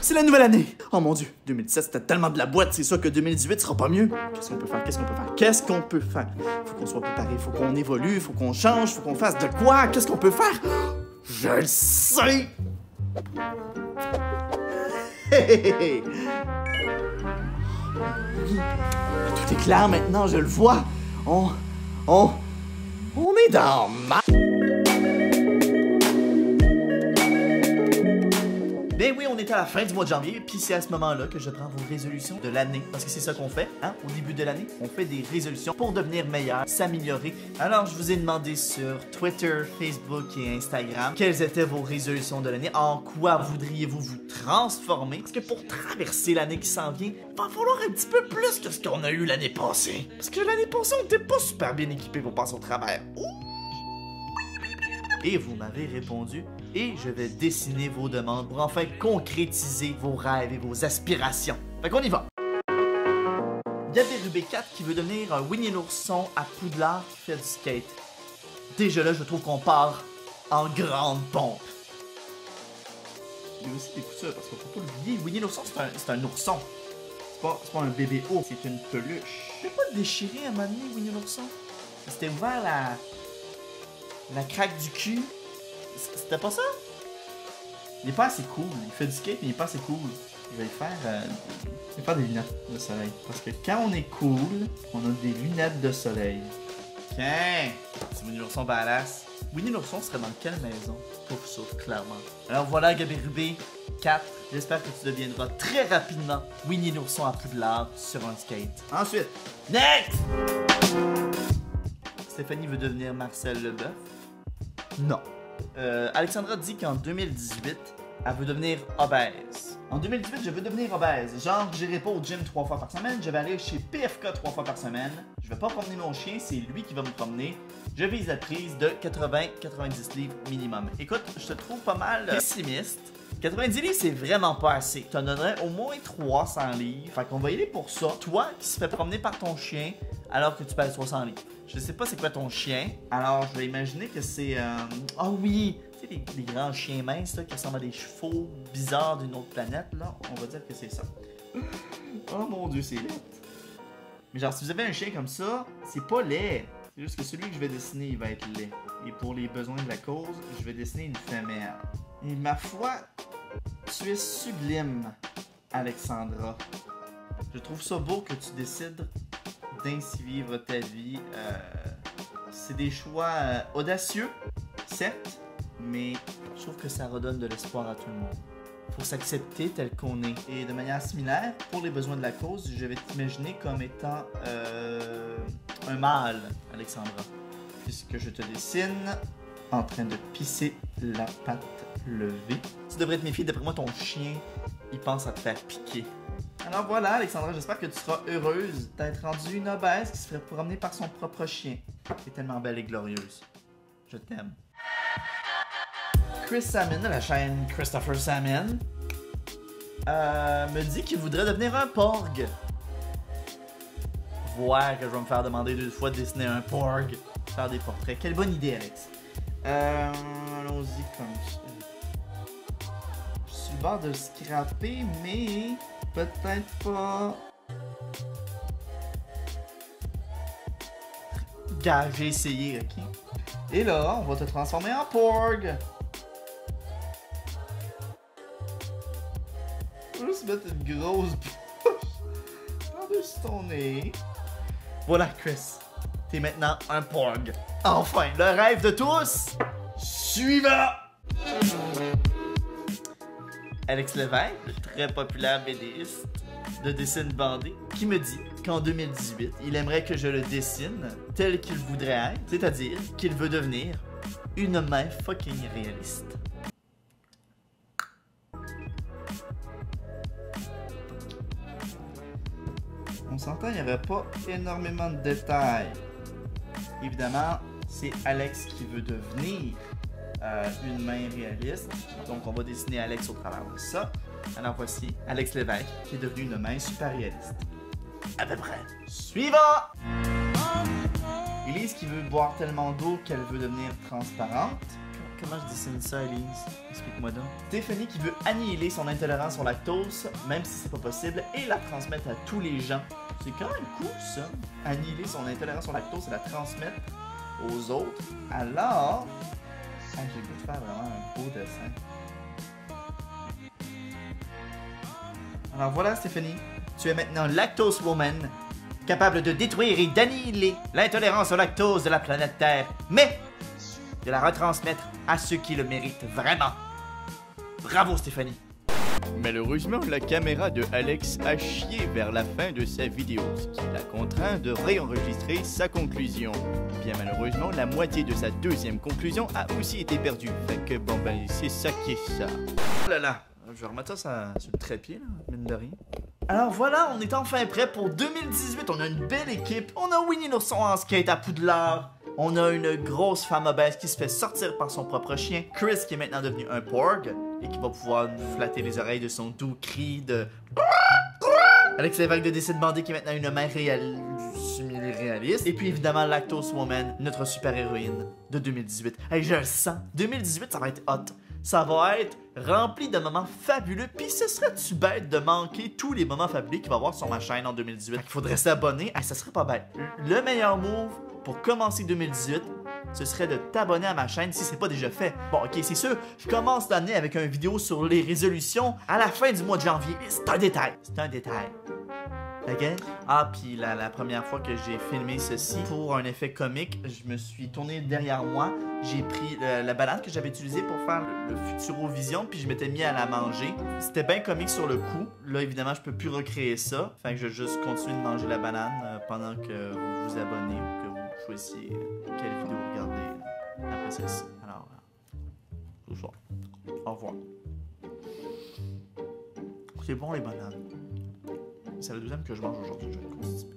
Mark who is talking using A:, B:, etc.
A: C'est la nouvelle année! Oh mon dieu, 2017 c'était tellement de la boîte, c'est ça que 2018 sera pas mieux. Qu'est-ce qu'on peut faire? Qu'est-ce qu'on peut faire? Qu'est-ce qu'on peut faire? Faut qu'on soit préparé, faut qu'on évolue, faut qu'on change, faut qu'on fasse de quoi? Qu'est-ce qu'on peut faire? Je le sais! Tout est clair maintenant, je le vois. On est dans ma... Ben oui, on est à la fin du mois de janvier, puis c'est à ce moment-là que je prends vos résolutions de l'année. Parce que c'est ça qu'on fait, hein, au début de l'année. On fait des résolutions pour devenir meilleur, s'améliorer. Alors, je vous ai demandé sur Twitter, Facebook et Instagram quelles étaient vos résolutions de l'année, en quoi voudriez-vous vous transformer. Parce que pour traverser l'année qui s'en vient, il va falloir un petit peu plus que ce qu'on a eu l'année passée. Parce que l'année passée, on n'était pas super bien équipés pour passer au travers. Et vous m'avez répondu, et je vais dessiner vos demandes pour enfin concrétiser vos rêves et vos aspirations. Fait qu'on y va! Gabby Rubé 4 qui veut devenir un Winnie l'ourson à Poudlard qui fait du skate. Déjà là, je trouve qu'on part en grande pompe. Il y a aussi des coups parce qu'on faut pas l'oublier, Winnie l'ourson c'est un ourson. C'est pas un bébé haut, c'est une peluche. Je vais pas le déchirer à un moment donné, Winnie l'ourson. C'était ouvert la craque du cul. C'était pas ça? Il est pas assez cool. Il fait du skate, mais il est pas assez cool. Je vais faire des lunettes de soleil. Parce que quand on est cool, on a des lunettes de soleil. Tiens! C'est Winnie l'ourson badass. Winnie l'ourson serait dans quelle maison? Pour ça, clairement. Alors voilà, Gabby Rubé 4. J'espère que tu deviendras très rapidement Winnie l'ourson à Poudlard sur un skate. Ensuite, next! Stéphanie veut devenir Marcel Leboeuf. Non. Alexandra dit qu'en 2018, elle veut devenir obèse. En 2018, je veux devenir obèse. Genre, j'irai pas au gym 3 fois par semaine, je vais aller chez PFK 3 fois par semaine. Je vais pas promener mon chien, c'est lui qui va me promener. Je vise la prise de 80-90 livres minimum. Écoute, je te trouve pas mal pessimiste. 90 livres, c'est vraiment pas assez. Tu en donnerais au moins 300 livres. Fait qu'on va y aller pour ça. Toi qui se fait promener par ton chien alors que tu pèses 300 livres. Je sais pas c'est quoi ton chien. Alors, je vais imaginer que c'est... Oh oui! Tu sais, les grands chiens minces là, qui ressemblent à des chevaux bizarres d'une autre planète, là. On va dire que c'est ça. Oh mon Dieu, c'est laid. Mais genre, si vous avez un chien comme ça, c'est pas laid. C'est juste que celui que je vais dessiner, il va être laid. Et pour les besoins de la cause, je vais dessiner une femelle. Et ma foi, tu es sublime, Alexandra. Je trouve ça beau que tu décides d'ainsi vivre ta vie. C'est des choix audacieux, certes, mais je trouve que ça redonne de l'espoir à tout le monde. Faut s'accepter tel qu'on est. Et de manière similaire, pour les besoins de la cause, je vais t'imaginer comme étant un mâle, Alexandra. Puisque je te dessine en train de pisser la patte levée. Tu devrais te méfier, d'après moi, ton chien, il pense à te faire piquer. Alors voilà, Alexandra, j'espère que tu seras heureuse d'être rendue une obèse qui se ferait promener par son propre chien. Tu es tellement belle et glorieuse. Je t'aime. Chris Salmon de la chaîne Christopher Salmon me dit qu'il voudrait devenir un porg. Voir que je vais me faire demander 2 fois de dessiner un porg. Faire des portraits. Quelle bonne idée, Alex. Allons-y comme ça. Je suis le bord de le scraper, mais peut-être pas. Gars, j'ai essayé, ok? Et là, on va te transformer en porg. Je vais juste mettre une grosse bouche par-dessus ton nez. Voilà, Chris. T'es maintenant un porg. Enfin, le rêve de tous! Suivant! Alex Lévesque, le très populaire BDiste de Dessine Bandé, qui me dit qu'en 2018, il aimerait que je le dessine tel qu'il voudrait être, c'est-à-dire qu'il veut devenir une main fucking réaliste. On s'entend, il n'y aurait pas énormément de détails. Évidemment, c'est Alex qui veut devenir une main réaliste. Donc, on va dessiner Alex au travers de ça. Alors, voici Alex Lévesque qui est devenu une main super réaliste. À peu près. Suivant! Elise qui veut boire tellement d'eau qu'elle veut devenir transparente. Comment je dessine ça, Elise? Explique-moi donc. Stéphanie qui veut annihiler son intolérance au lactose, même si c'est pas possible, et la transmettre à tous les gens. C'est quand même cool, ça. Annihiler son intolérance au lactose et la transmettre aux autres. Alors... Ah, j'ai le goût de faire vraiment un beau dessin. Alors voilà, Stéphanie. Tu es maintenant Lactose Woman, capable de détruire et d'annihiler l'intolérance au lactose de la planète Terre, mais de la retransmettre à ceux qui le méritent vraiment. Bravo, Stéphanie.
B: Malheureusement, la caméra de Alex a chié vers la fin de sa vidéo, ce qui l'a contraint de réenregistrer sa conclusion. Bien malheureusement, la moitié de sa deuxième conclusion a aussi été perdue. Fait que bon ben, c'est ça qui est ça.
A: Oh là là, je vais remettre ça sur le trépied, là, mine de rien. Alors voilà, on est enfin prêt pour 2018. On a une belle équipe. On a Winnie l'ourson en skate à Poudlard. On a une grosse femme obèse qui se fait sortir par son propre chien. Chris qui est maintenant devenu un porg et qui va pouvoir nous flatter les oreilles de son doux cri de... Alex Lévesque de Décide Bandé qui est maintenant une mère simili-réaliste. Et puis évidemment Lactose Woman, notre super héroïne de 2018. Hey, je le sens. 2018, ça va être hot. Ça va être rempli de moments fabuleux. Puis ce serait-tu bête de manquer tous les moments fabuleux qu'il va y avoir sur ma chaîne en 2018? Il faudrait s'abonner. Hey, ça serait pas bête. Le meilleur move pour commencer 2018, ce serait de t'abonner à ma chaîne si c'est pas déjà fait. Bon, ok, c'est sûr, je commence l'année avec une vidéo sur les résolutions à la fin du mois de janvier. C'est un détail. C'est un détail. Ok? Ah, puis la première fois que j'ai filmé ceci pour un effet comique, je me suis tourné derrière moi. J'ai pris la banane que j'avais utilisée pour faire le Futurovision, puis je m'étais mis à la manger. C'était bien comique sur le coup. Là, évidemment, je peux plus recréer ça. Fait que je vais juste continuer de manger la banane pendant que vous vous abonnez ou que vous choisissiez quelle vidéo regarder après celle-ci. Alors, ce soir. Au revoir. C'est bon les bananes. C'est la deuxième que je mange aujourd'hui, je vais être constipé.